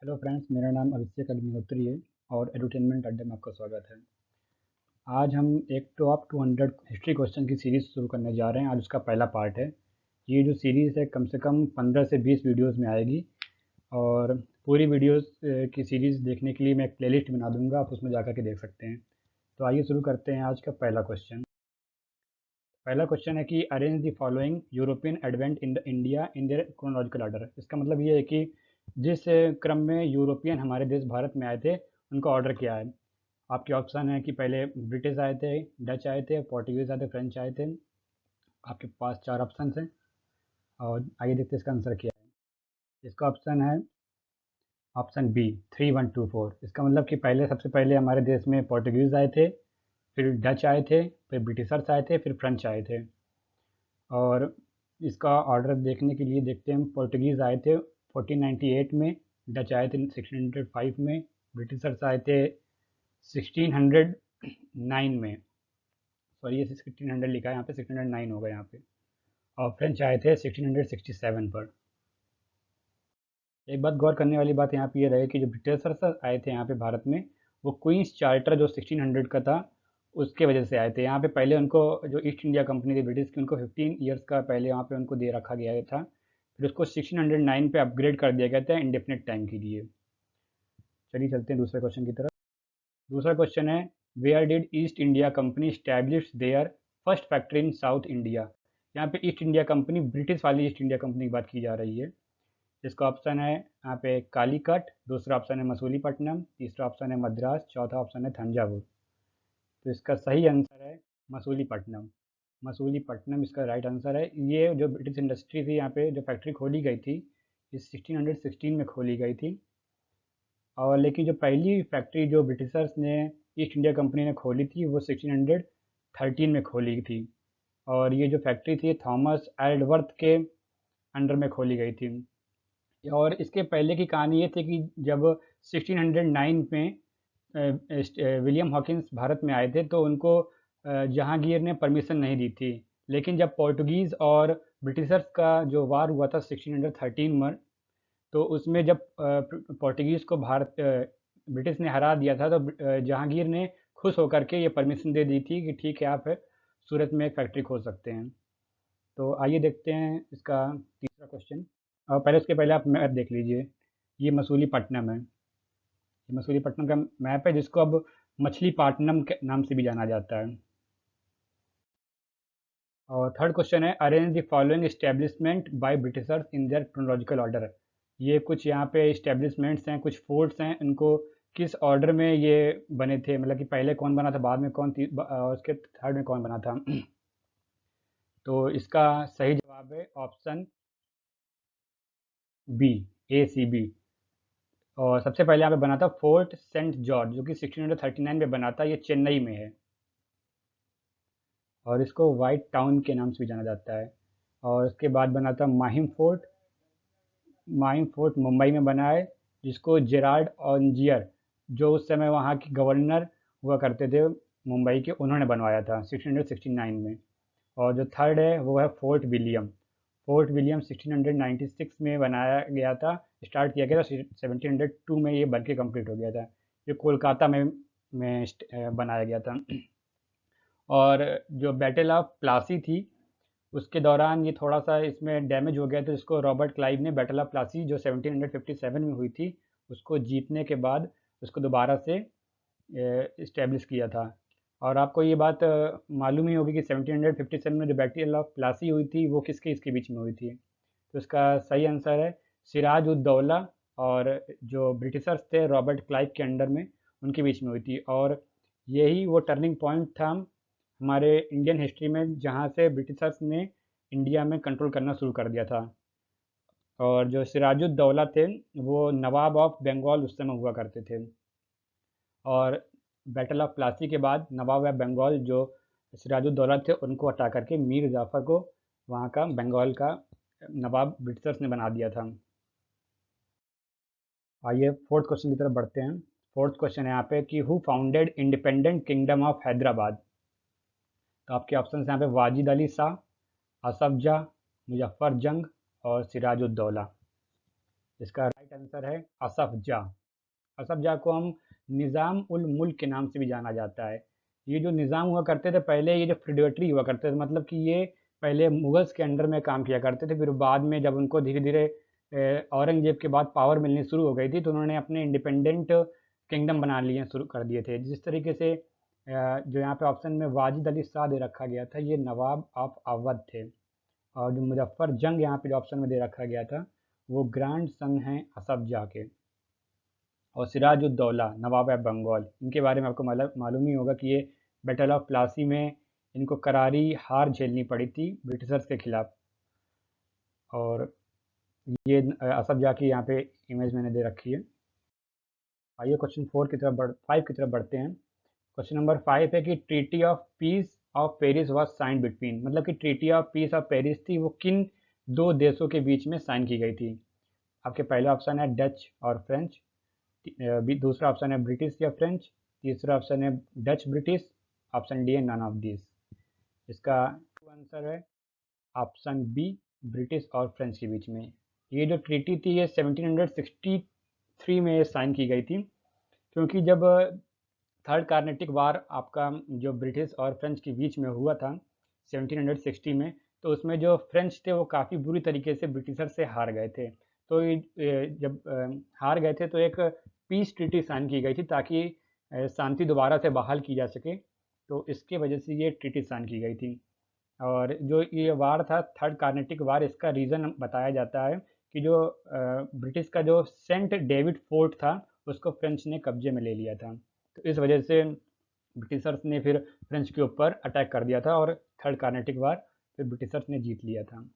Hello friends, मेरा नाम अभिषेक अग्निहोत्री है और एडुटेनमेंट अड्डे में आपका स्वागत है। आज हम एक टॉप 200 हिस्ट्री क्वेश्चन की सीरीज़ शुरू करने जा रहे हैं। आज उसका पहला पार्ट है। ये जो सीरीज़ है कम से कम 15 से 20 वीडियोस में आएगी और पूरी वीडियोस की सीरीज़ देखने के लिए मैं एक प्लेलिस्ट बना दूंगा, आप उसमें जा कर के देख सकते हैं। तो आइए शुरू करते हैं आज का पहला क्वेश्चन। पहला क्वेश्चन है कि arrange the following European advent in the India in their chronological order. इसका मतलब ये है कि जिस क्रम में यूरोपियन हमारे देश भारत में आए थे उनका ऑर्डर क्या है। आपके ऑप्शन है कि पहले ब्रिटिश आए थे, डच आए थे, पोर्टुगीज आए थे, फ्रेंच आए थे। आपके पास चार ऑप्शन हैं और आइए देखते हैं इसका आंसर क्या है। इसका ऑप्शन है ऑप्शन बी 3124। इसका मतलब कि पहले सबसे पहले हमारे देश में पोर्टुगीज आए थे, फिर डच आए थे, फिर ब्रिटिशर्स आए थे, फिर फ्रेंच आए थे। और इसका ऑर्डर देखने के लिए देखते हैं। पोर्टुगीज़ आए थे 1498 में, डच आए थे 1605 में, ब्रिटिशर्स आए थे 1609 में। सॉरी, ये 1600 लिखा है यहाँ पे, 1609 होगा यहाँ पे। और फ्रेंच आए थे 1667 पर। एक बात गौर करने वाली बात यहाँ पे ये रहे कि जो ब्रिटिशर्स आए थे यहाँ पे भारत में, वो क्वींस चार्टर जो 1600 का था उसके वजह से आए थे। यहाँ पे पहले उनको जो ईस्ट इंडिया कंपनी थी ब्रिटिश की, उनको 15 ईयर्स का पहले यहाँ पे उनको दे रखा गया था। फिर उसको 1609 पे अपग्रेड कर दिया गया था इंडेफिनिट टाइम के लिए। चलिए चलते हैं दूसरे क्वेश्चन की तरफ। दूसरा क्वेश्चन है, where did East India Company establish their first factory in South India. यहाँ पे ईस्ट इंडिया कंपनी, ब्रिटिश वाली ईस्ट इंडिया कंपनी की बात की जा रही है। इसका ऑप्शन है यहाँ पे कालीकट, दूसरा ऑप्शन है मसूलीपट्टनम, तीसरा ऑप्शन है मद्रास, चौथा ऑप्शन है थंजावुर। तो इसका सही आंसर है मसूलीपट्टनम। मसूलीपट्टनम इसका राइट आंसर है। ये जो ब्रिटिश इंडस्ट्री थी, यहाँ पे जो फैक्ट्री खोली गई थी, इस 1616 में खोली गई थी। और लेकिन जो पहली फैक्ट्री जो ब्रिटिशर्स ने, ईस्ट इंडिया कंपनी ने खोली थी, वो 1613 में खोली थी। और ये जो फैक्ट्री थी थॉमस एल्डवर्थ के अंडर में खोली गई थी। और इसके पहले की कहानी ये थी कि जब 1609 में विलियम हॉकिंस भारत में आए थे तो उनको जहांगीर ने परमिशन नहीं दी थी। लेकिन जब पोर्टुगीज़ और ब्रिटिशर्स का जो वार हुआ था 1613 में, तो उसमें जब पोर्टुगीज़ को ब्रिटिश ने हरा दिया था, तो जहांगीर ने खुश होकर के ये परमिशन दे दी थी कि ठीक है, आप सूरत में एक फैक्ट्री खोल सकते हैं। तो आइए देखते हैं इसका तीसरा क्वेश्चन। और पहले उसके पहले आप मैप देख लीजिए। ये मसूलीपट्टनम है। ये मसूलीपट्टनम का मैप है, जिसको अब मछलीपट्टनम के नाम से भी जाना जाता है। और थर्ड क्वेश्चन है, arrange the following establishment by Britishers in their chronological order. ये कुछ यहाँ पे एस्टेब्लिशमेंट्स हैं, कुछ फोर्ट्स हैं, इनको किस ऑर्डर में ये बने थे, मतलब कि पहले कौन बना था, बाद में कौन और उसके थर्ड में कौन बना था। तो इसका सही जवाब है ऑप्शन बी, ए सी बी। और सबसे पहले यहाँ पे बना था फोर्ट सेंट जॉर्ज, जो कि 1639 में बना था। ये चेन्नई में है और इसको वाइट टाउन के नाम से भी जाना जाता है। और उसके बाद बना था माहिम फोर्ट। माहिम फोर्ट मुंबई में बना है, जिसको जेराल्ड ऑनजियर, जो उस समय वहाँ के गवर्नर हुआ करते थे मुंबई के, उन्होंने बनवाया था 1669 में। और जो थर्ड है वो है फोर्ट विलियम। फोर्ट विलियम 1696 में बनाया गया था, स्टार्ट किया गया था, 1702 में ये बन के कम्प्लीट हो गया था। ये कोलकाता में बनाया गया था। और जो बैटल ऑफ प्लासी थी, उसके दौरान ये थोड़ा सा इसमें डैमेज हो गया था, जिसको रॉबर्ट क्लाइव ने बैटल ऑफ प्लासी जो 1757 में हुई थी, उसको जीतने के बाद उसको दोबारा से इस्टेब्लिश किया था। और आपको ये बात मालूम ही होगी कि 1757 में जो बैटल ऑफ प्लासी हुई थी, वो किसके इसके बीच में हुई थी। तो इसका सही आंसर है सिराज उद दौला और जो ब्रिटिशर्स थे रॉबर्ट क्लाइव के अंडर में, उनके बीच में हुई थी। और यही वो टर्निंग पॉइंट था हमारे इंडियन हिस्ट्री में, जहाँ से ब्रिटिशर्स ने इंडिया में कंट्रोल करना शुरू कर दिया था। और जो सिराजुद्दौला थे, वो नवाब ऑफ बंगाल उस समय हुआ करते थे। और बैटल ऑफ प्लासी के बाद नवाब ऑफ बंगाल जो सिराजुद्दौला थे, उनको हटा करके मीर जाफ़र को वहाँ का बंगाल का नवाब ब्रिटिशर्स ने बना दिया था। आइए फोर्थ क्वेश्चन की तरफ बढ़ते हैं। फोर्थ क्वेश्चन है यहाँ पे कि who founded independent kingdom of Hyderabad. तो आपके ऑप्शन हैं यहाँ पे वाजिद अली शाह, असफ जाह, मुजफ्फर जंग और सिराजुद्दौला। इसका राइट आंसर है असफ जा। असफ जा को हम निज़ाम उल मुल्क के नाम से भी जाना जाता है। ये जो निज़ाम हुआ करते थे पहले, ये जो फेडरेटरी हुआ करते थे, मतलब कि ये पहले मुगल्स के अंडर में काम किया करते थे। फिर बाद में जब उनको धीरे धीरे औरंगजेब के बाद पावर मिलनी शुरू हो गई थी, तो उन्होंने अपने इंडिपेंडेंट किंगडम बना लिए शुरू कर दिए थे। जिस तरीके से जो यहाँ पे ऑप्शन में वाजिद अली शाह दे रखा गया था, ये नवाब ऑफ अवध थे। और जो मुजफ्फर जंग यहाँ पे जो ऑप्शन में दे रखा गया था, वो ग्रैंड सन हैं असफ जाह के। और सिराजुद्दौला नवाब ऑफ बंगाल, इनके बारे में आपको मालूम ही होगा कि ये बैटल ऑफ प्लासी में इनको करारी हार झेलनी पड़ी थी ब्रिटिशर्स के खिलाफ। और ये असफ जाह की यहाँ पे इमेज मैंने दे रखी है। आइए क्वेश्चन 5 की तरफ बढ़ते हैं। क्वेश्चन नंबर 5 है कि treaty of peace of Paris was signed between, मतलब कि treaty of peace of Paris थी वो किन दो देशों के बीच में साइन की गई थी। आपके पहला ऑप्शन है डच और फ्रेंच, दूसरा ऑप्शन है ब्रिटिश या फ्रेंच, तीसरा ऑप्शन है डच ब्रिटिश, ऑप्शन डी है नन ऑफ दिस। इसका आंसर है ऑप्शन बी, ब्रिटिश और फ्रेंच के बीच में। ये जो ट्रीटी थी ये 1763 में साइन की गई थी, क्योंकि जब थर्ड कार्नेटिक वार आपका जो ब्रिटिश और फ्रेंच के बीच में हुआ था 1760 में, तो उसमें जो फ्रेंच थे वो काफ़ी बुरी तरीके से ब्रिटिशर से हार गए थे। तो जब हार गए थे तो एक पीस ट्रीटी साइन की गई थी ताकि शांति दोबारा से बहाल की जा सके। तो इसके वजह से ये ट्रीटी साइन की गई थी। और जो ये वार था थर्ड कार्नेटिक वार, इसका रीज़न बताया जाता है कि जो ब्रिटिश का जो सेंट डेविड फोर्ट था उसको फ्रेंच ने कब्जे में ले लिया था। तो इस वजह से ब्रिटिशर्स ने फिर फ्रेंच के ऊपर अटैक कर दिया था और थर्ड कार्नेटिक वार फिर ब्रिटिशर्स ने जीत लिया था।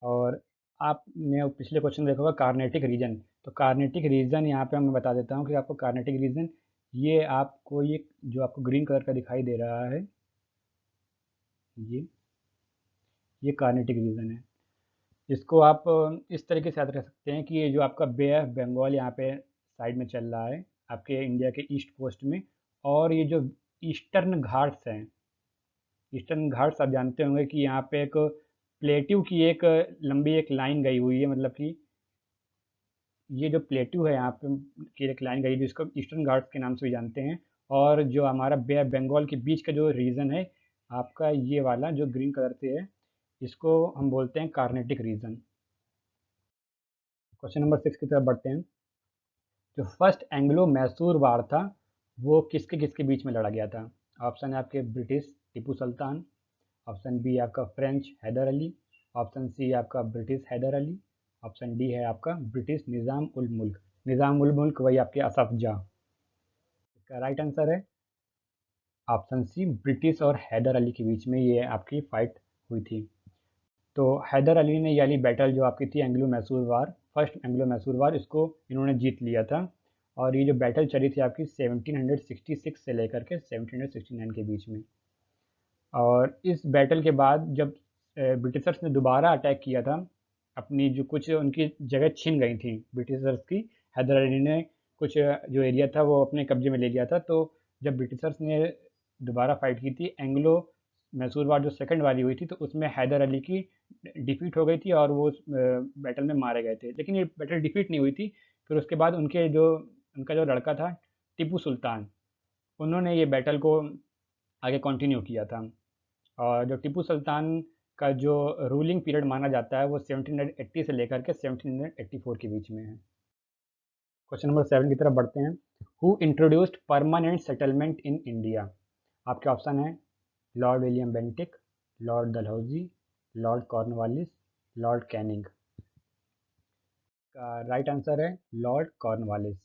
और आपने पिछले क्वेश्चन में देखा होगा कार्नेटिक रीजन, तो कार्नेटिक रीजन यहाँ पे मैं बता देता हूँ कि आपको कार्नेटिक रीजन, ये आपको ये जो आपको ग्रीन कलर का दिखाई दे रहा है, ये कार्नेटिक रीजन है। इसको आप इस तरीके से याद रख सकते हैं कि ये जो आपका बे ऑफ बंगाल यहाँ पे साइड में चल रहा है आपके इंडिया के ईस्ट कोस्ट में, और ये जो ईस्टर्न घाट्स हैं, ईस्टर्न घाट्स आप जानते होंगे कि यहाँ पे एक प्लेट्यू की एक लंबी एक लाइन गई हुई है, मतलब कि ये जो प्लेट्यू है यहाँ पे की एक लाइन गई है जिसको ईस्टर्न घाट्स के नाम से भी जानते हैं। और जो हमारा बे ऑफ बंगाल के बीच का जो रीजन है आपका ये वाला जो ग्रीन कलर से है, इसको हम बोलते हैं कार्नेटिक रीजन। क्वेश्चन नंबर 6 की तरफ बढ़ते हैं। जो फर्स्ट एंग्लो मैसूर वार था वो किसके किसके बीच में लड़ा गया था। ऑप्शन है आपके British Tipu Sultan, option B आपका French Hyder Ali, option C आपका British Hyder Ali, option D है आपका ब्रिटिश निज़ाम उल मुल्क। निज़ाम उल मुल्क वही आपके असफ जाह। इसका राइट आंसर है ऑप्शन सी, ब्रिटिश और हैदर अली के बीच में ये आपकी फाइट हुई थी। तो हैदर अली ने यानी बैटल जो आपकी थी एंग्लो मैसूर वार, फर्स्ट एंग्लो मैसूर वार, इसको इन्होंने जीत लिया था। और ये जो बैटल चली थी आपकी 1766 से लेकर के 1769 के बीच में। और इस बैटल के बाद जब ब्रिटिशर्स ने दोबारा अटैक किया था, अपनी जो कुछ उनकी जगह छिन गई थी ब्रिटिशर्स की, हैदर अली ने कुछ जो एरिया था वो अपने कब्जे में ले लिया था। तो जब ब्रिटिशर्स ने दोबारा फाइट की थी एंग्लो मैसूर वार जो सेकंड वाली हुई थी, तो उसमें हैदर अली की डिफीट हो गई थी और वो उस बैटल में मारे गए थे। लेकिन ये बैटल डिफीट नहीं हुई थी। फिर उसके बाद उनका जो लड़का था टिपू सुल्तान, उन्होंने ये बैटल को आगे कंटिन्यू किया था। और जो टिपू सुल्तान का जो रूलिंग पीरियड माना जाता है वो 1780 से लेकर के 1784 के बीच में है। क्वेश्चन नंबर 7 की तरफ बढ़ते हैं। Who introduced permanent settlement in India. आपके ऑप्शन है Lord William Bentinck, Lord Dalhousie, Lord Cornwallis, Lord Canning. का राइट आंसर है लॉर्ड कॉर्नवालिस।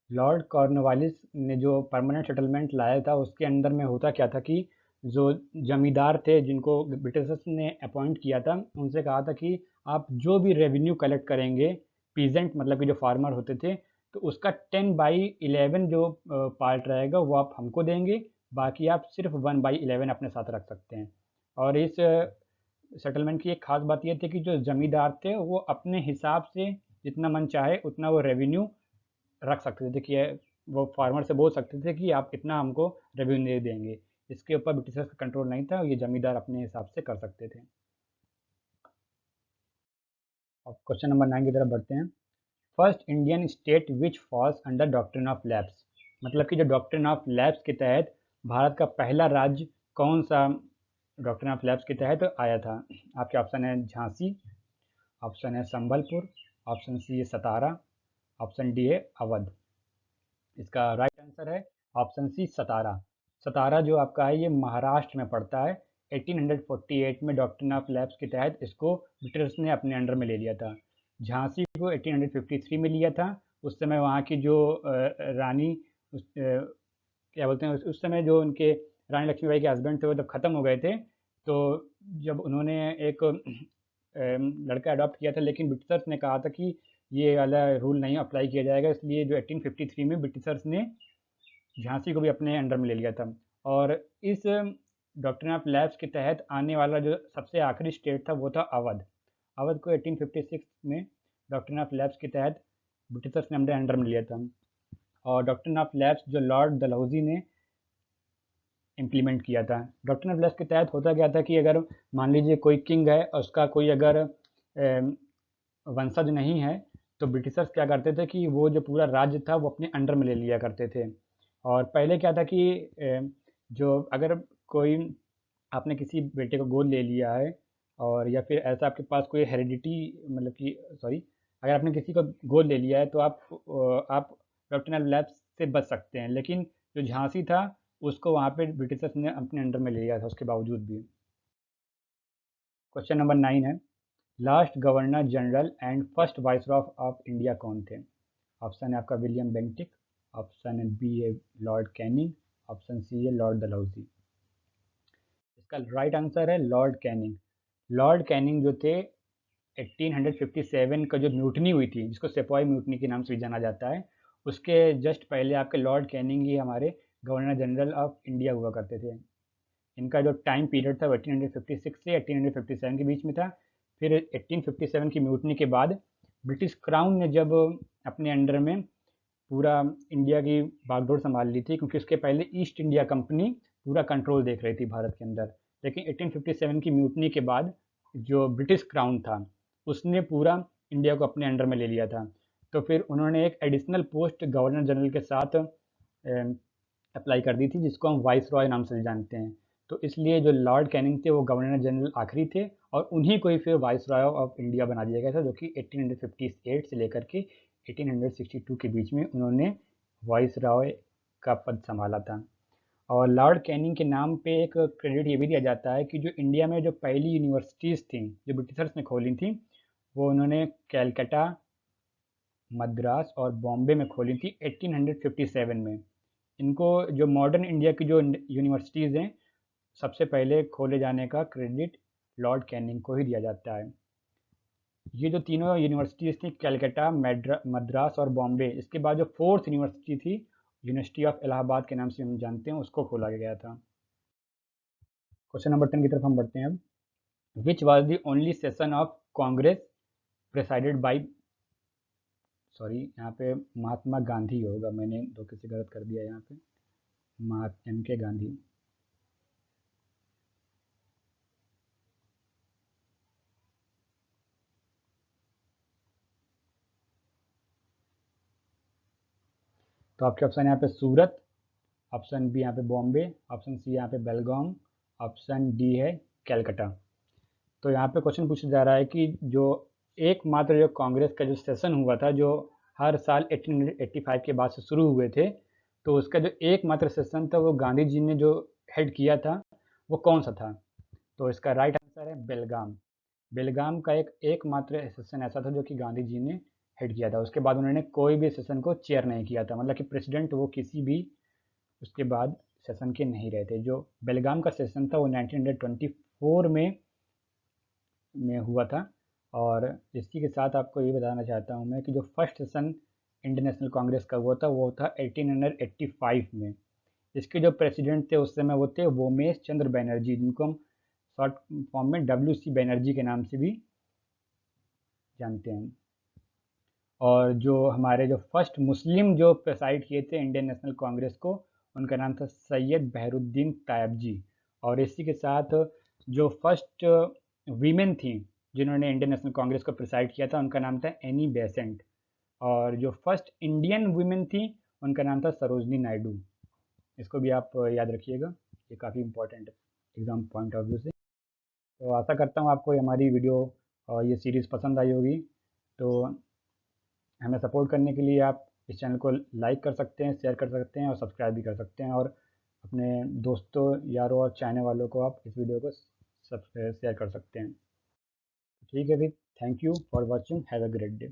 लॉर्ड कॉर्नवालिस ने जो परमानेंट सेटलमेंट लाया था उसके अंदर में होता क्या था कि जो जमींदार थे जिनको ब्रिटिशर्स ने अपॉइंट किया था, उनसे कहा था कि आप जो भी रेवेन्यू कलेक्ट करेंगे, पीजेंट मतलब कि जो फार्मर होते थे, तो उसका 10/11 जो पार्ट रहेगा वो आप हमको देंगे, बाकी आप सिर्फ 1/11 अपने साथ रख सकते हैं। और इस सेटलमेंट की एक खास बात ये थी कि जो ज़मींदार थे वो अपने हिसाब से जितना मन चाहे उतना वो रेवेन्यू रख सकते थे कि वो फार्मर से बोल सकते थे कि आप इतना हमको रेवेन्यू देंगे। इसके ऊपर ब्रिटिशर्स का कंट्रोल नहीं था, ये ज़मींदार अपने हिसाब से कर सकते थे। अब क्वेश्चन नंबर 9 की तरफ बढ़ते हैं। First Indian state which falls under doctrine of lapse, मतलब कि जो डॉक्ट्रिन ऑफ लैप्स के तहत भारत का पहला राज्य कौन सा डॉक्ट्रिन ऑफ लैप्स के तहत आया था। आपके ऑप्शन है झांसी, ऑप्शन है संबलपुर, ऑप्शन सी है सतारा, ऑप्शन डी है अवध। इसका राइट आंसर है ऑप्शन सी सतारा। सतारा जो आपका है ये महाराष्ट्र में पड़ता है। 1848 में डॉक्ट्रिन ऑफ लैप्स के तहत इसको ब्रिटिश ने अपने अंडर में ले लिया था। झांसी को 1853 में लिया था। उस समय वहाँ की जो रानी क्या बोलते हैं उस समय जो उनके रानी लक्ष्मीबाई के हस्बैंड थे वो जब ख़त्म हो गए थे, तो जब उन्होंने एक लड़का अडॉप्ट किया था, लेकिन ब्रिटिशर्स ने कहा था कि ये वाला रूल नहीं अप्लाई किया जाएगा, इसलिए जो 1853 में ब्रिटिशर्स ने झांसी को भी अपने अंडर में ले लिया था। और इस डॉक्ट्रिन ऑफ लैप्स के तहत आने वाला जो सबसे आखिरी स्टेट था वो था अवध। अवध को 1856 में डॉक्ट्रिन ऑफ लैप्स के तहत ब्रिटिशर्स ने अपने अंडर में लिया था। और डॉक्ट्रिन ऑफ लैप्स जो लॉर्ड डलहौजी ने इम्प्लीमेंट किया था। डॉक्ट्रिन ऑफ लैप्स के तहत होता क्या था कि अगर मान लीजिए कोई किंग है और उसका कोई अगर वंशज नहीं है, तो ब्रिटिशर्स क्या करते थे कि वो जो पूरा राज्य था वो अपने अंडर में ले लिया करते थे। और पहले क्या था कि जो अगर कोई आपने किसी बेटे को गोद ले लिया है, और या फिर ऐसा आपके पास कोई हेरिडिटी मतलब कि सॉरी, अगर आपने किसी को गोद ले लिया है तो आप डॉक्ट्रिन ऑफ लैप्स से बच सकते हैं। लेकिन जो झांसी था उसको वहाँ पे ब्रिटिशर्स ने अपने अंडर में ले लिया था उसके बावजूद भी। क्वेश्चन नंबर 9 है, last governor general and first viceroy of India कौन थे। ऑप्शन है आपका विलियम बेंटिक, ऑप्शन है बी है लॉर्ड कैनिंग, ऑप्शन सी है लॉर्ड डलहौजी। इसका राइट आंसर है लॉर्ड कैनिंग। लॉर्ड कैनिंग जो थे 1857 का जो म्यूटनी हुई थी जिसको सेपॉय म्यूटनी के नाम से भी जाना जाता है, उसके जस्ट पहले आपके लॉर्ड कैनिंग ही हमारे गवर्नर जनरल ऑफ इंडिया हुआ करते थे। इनका जो टाइम पीरियड था वो 1856 से 1857 के बीच में था। फिर 1857 की म्यूटनी के बाद ब्रिटिश क्राउन ने जब अपने अंडर में पूरा इंडिया की बागडोर संभाल ली थी, क्योंकि उसके पहले ईस्ट इंडिया कंपनी पूरा कंट्रोल देख रही थी भारत के अंदर। लेकिन 1857 की म्यूटनी के बाद जो ब्रिटिश क्राउन था उसने पूरा इंडिया को अपने अंडर में ले लिया था। तो फिर उन्होंने एक एडिशनल पोस्ट गवर्नर जनरल के साथ अप्लाई कर दी थी, जिसको हम वाइस रॉय नाम से जानते हैं। तो इसलिए जो लॉर्ड कैनिंग थे वो गवर्नर जनरल आखिरी थे, और उन्हीं को ही फिर वाइस रॉय ऑफ इंडिया बना दिया गया था, जो कि 1858 से लेकर के 1862 के बीच में उन्होंने वाइस रॉय का पद संभाला था। और लॉर्ड कैनिंग के नाम पे एक क्रेडिट ये भी दिया जाता है कि जो इंडिया में जो पहली यूनिवर्सिटीज़ थी जो ब्रिटिशर्स ने खोली थी, वो उन्होंने कैलकाटा, मद्रास और बॉम्बे में खोली थी 1857 में। इनको जो मॉडर्न इंडिया की जो यूनिवर्सिटीज़ हैं सबसे पहले खोले जाने का क्रेडिट लॉर्ड कैनिंग को ही दिया जाता है। ये जो तीनों यूनिवर्सिटीज़ थी कैलकाटा, मद्रास और बॉम्बे, इसके बाद जो फोर्थ यूनिवर्सिटी थी यूनिवर्सिटी ऑफ इलाहाबाद के नाम से हम जानते हैं, उसको खोला गया था। क्वेश्चन नंबर 10 की तरफ हम बढ़ते हैं अब। Which was the only session of Congress presided by, sorry यहाँ पे महात्मा गांधी होगा, मैंने धोखे से गलत कर दिया यहाँ पे, महात्मा MK गांधी। तो आपके ऑप्शन यहाँ पे सूरत, ऑप्शन बी यहाँ पे बॉम्बे, ऑप्शन सी यहाँ पे बेलगाम, ऑप्शन डी है कैलकाटा। तो यहाँ पे क्वेश्चन पूछा जा रहा है कि जो एकमात्र जो कांग्रेस का जो सेशन हुआ था जो हर साल 1885 के बाद से शुरू हुए थे, तो उसका जो एकमात्र सेशन था वो गांधी जी ने जो हेड किया था वो कौन सा था। तो इसका राइट आंसर है बेलगाम। बेलगाम का एकमात्र सेशन ऐसा था जो कि गांधी जी ने हेड किया था। उसके बाद उन्होंने कोई भी सेशन को चेयर नहीं किया था, मतलब कि प्रेसिडेंट वो किसी भी उसके बाद सेशन के नहीं रहे थे। जो बेलगाम का सेशन था वो 1924 में हुआ था। और इसी के साथ आपको ये बताना चाहता हूँ मैं कि जो first session Indian national Congress का हुआ था वो था 1885 में। इसके जो प्रेसिडेंट थे उस समय वो थे वोमेश चंद्र बैनर्जी, जिनको हम शॉर्ट फॉर्म में WC बैनर्जी के नाम से भी जानते हैं। और जो हमारे जो फर्स्ट मुस्लिम जो प्रेसाइड किए थे इंडियन नेशनल कांग्रेस को, उनका नाम था सैयद बहरुद्दीन तायब जी। और इसी के साथ जो फर्स्ट वीमेन थी जिन्होंने इंडियन नेशनल कांग्रेस को प्रिसाइड किया था उनका नाम था एनी बेसेंट, और जो फर्स्ट इंडियन वुमेन थी उनका नाम था सरोजनी नायडू। इसको भी आप याद रखिएगा, ये काफ़ी important exam point of view से। तो आशा करता हूँ आपको हमारी वीडियो और ये सीरीज़ पसंद आई होगी। तो हमें सपोर्ट करने के लिए आप इस चैनल को लाइक कर सकते हैं, शेयर कर सकते हैं और सब्सक्राइब भी कर सकते हैं, और अपने दोस्तों, यारों और चाहने वालों को आप इस वीडियो को सब शेयर कर सकते हैं। ठीक है फिर, thank you for watching, have a great day.